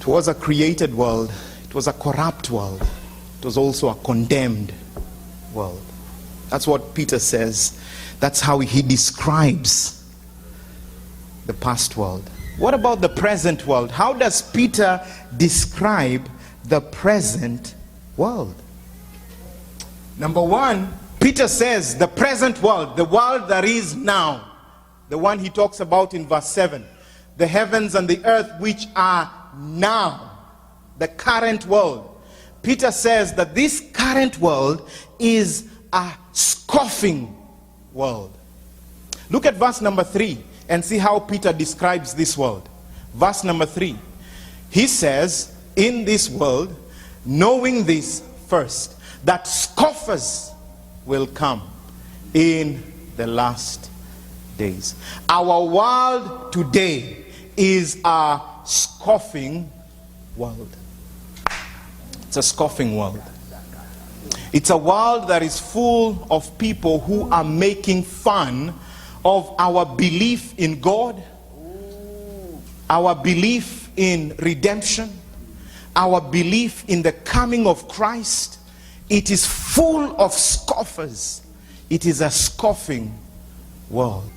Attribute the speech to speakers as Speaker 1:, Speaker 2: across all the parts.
Speaker 1: It was a created world. It was a corrupt world. It was also a condemned world. That's what Peter says. That's how he describes the past world. What about the present world? How does Peter describe the present world? Number one, Peter says the present world, the world that is now, the one he talks about in verse 7, the heavens and the earth which are now, the current world. Peter says that this current world is a scoffing world. Look at verse number 3 and see how Peter describes this world. Verse number 3. He says, in this world, knowing this first, that scoffers will come in the last days. Our world today is a scoffing world. It's a scoffing world. It's a world that is full of people who are making fun of our belief in God, our belief in redemption, our belief in the coming of Christ. It is full of scoffers. It is a scoffing world.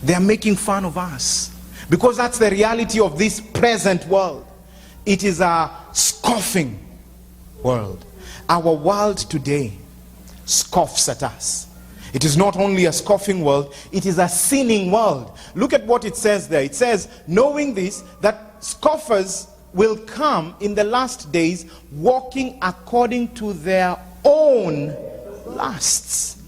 Speaker 1: They are making fun of us because that's the reality of this present world. It is a scoffing world. Our world today scoffs at us. It is not only a scoffing world, it is a sinning world. Look at what it says there. It says, knowing this, that scoffers will come in the last days, walking according to their own lusts.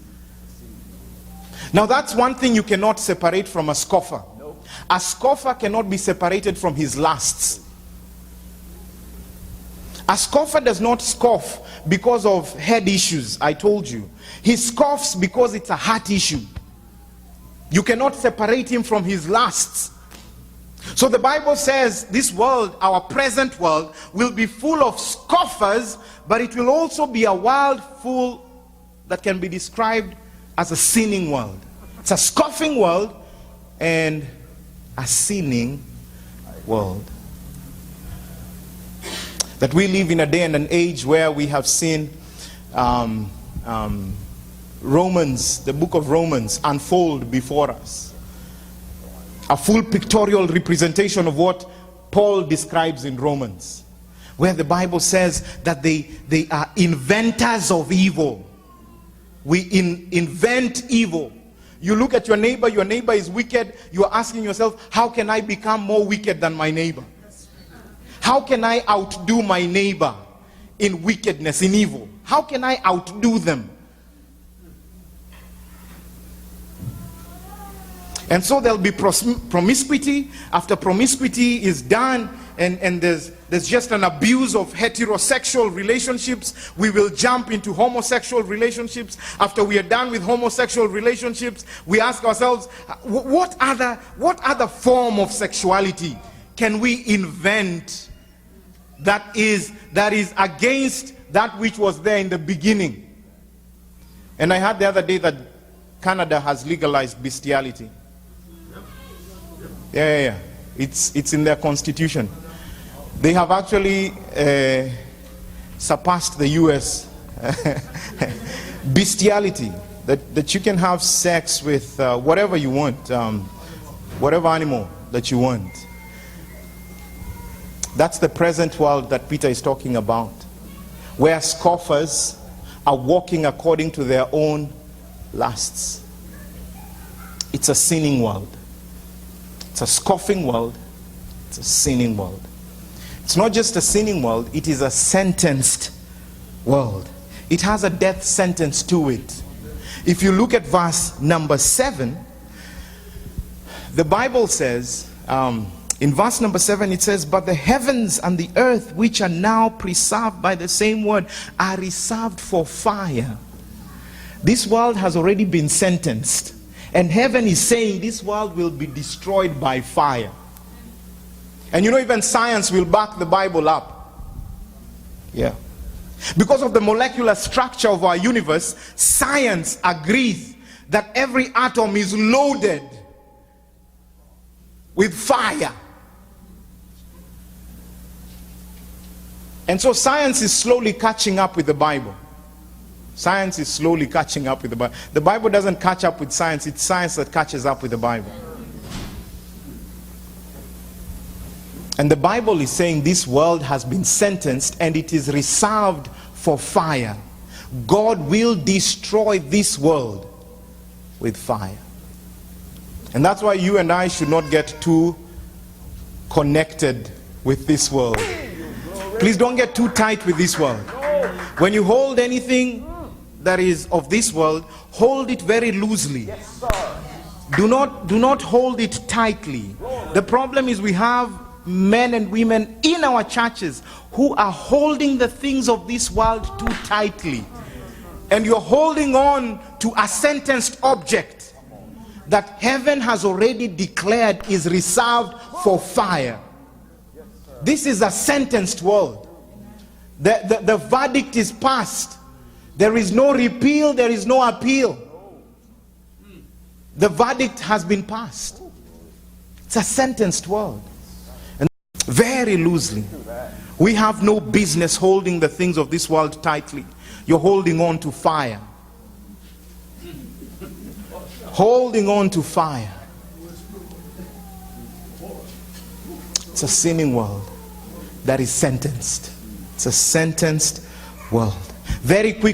Speaker 1: Now that's one thing you cannot separate from a scoffer. A scoffer cannot be separated from his lusts. A scoffer does not scoff because of head issues, I told you. He scoffs because it's a heart issue. You cannot separate him from his lusts. So the Bible says this world, our present world, will be full of scoffers, but it will also be a world full that can be described as a sinning world. It's a scoffing world and a sinning world. That we live in a day and an age where we have seen Romans, the book of Romans, unfold before us. A full pictorial representation of what Paul describes in Romans, where the Bible says that they are inventors of evil. We invent evil. You look at your neighbor is wicked. You are asking yourself, how can I become more wicked than my neighbor? How can I outdo my neighbor in wickedness, in evil? How can I outdo them? And so there'll be promiscuity. After promiscuity is done, and there's just an abuse of heterosexual relationships, we will jump into homosexual relationships. After we are done with homosexual relationships, we ask ourselves, what other form of sexuality can we invent that is against that which was there in the beginning? And I heard the other day that Canada has legalized bestiality. Yeah. It's in their constitution. They have actually surpassed the US. Bestiality, that you can have sex with whatever you want, whatever animal that you want. That's the present world that Peter is talking about, where scoffers are walking according to their own lusts. It's a sinning world. It's a scoffing world. It's a sinning world. It's not just a sinning world, it is a sentenced world. It has a death sentence to it. If you look at verse number 7, the Bible says, in verse number 7 it says, but the heavens and the earth which are now preserved by the same word are reserved for fire. This world has already been sentenced. And heaven is saying this world will be destroyed by fire. And you know, even science will back the Bible up. Yeah. Because of the molecular structure of our universe, science agrees that every atom is loaded with fire. And so science is slowly catching up with the Bible. Science is slowly catching up with the Bible. The Bible doesn't catch up with science. It's science that catches up with the Bible. And the Bible is saying this world has been sentenced and it is reserved for fire. God will destroy this world with fire. And that's why you and I should not get too connected with this world. Please don't get too tight with this world. When you hold anything that is of this world, hold it very loosely. Do not hold it tightly. The problem is we have men and women in our churches who are holding the things of this world too tightly. And you're holding on to a sentenced object that heaven has already declared is reserved for fire. This is a sentenced world. The verdict is passed. There is no repeal, there is no appeal. The verdict has been passed. It's a sentenced world. And very loosely. We have no business holding the things of this world tightly. You're holding on to fire. Holding on to fire. It's a sinning world that is sentenced. It's a sentenced world. Very quick.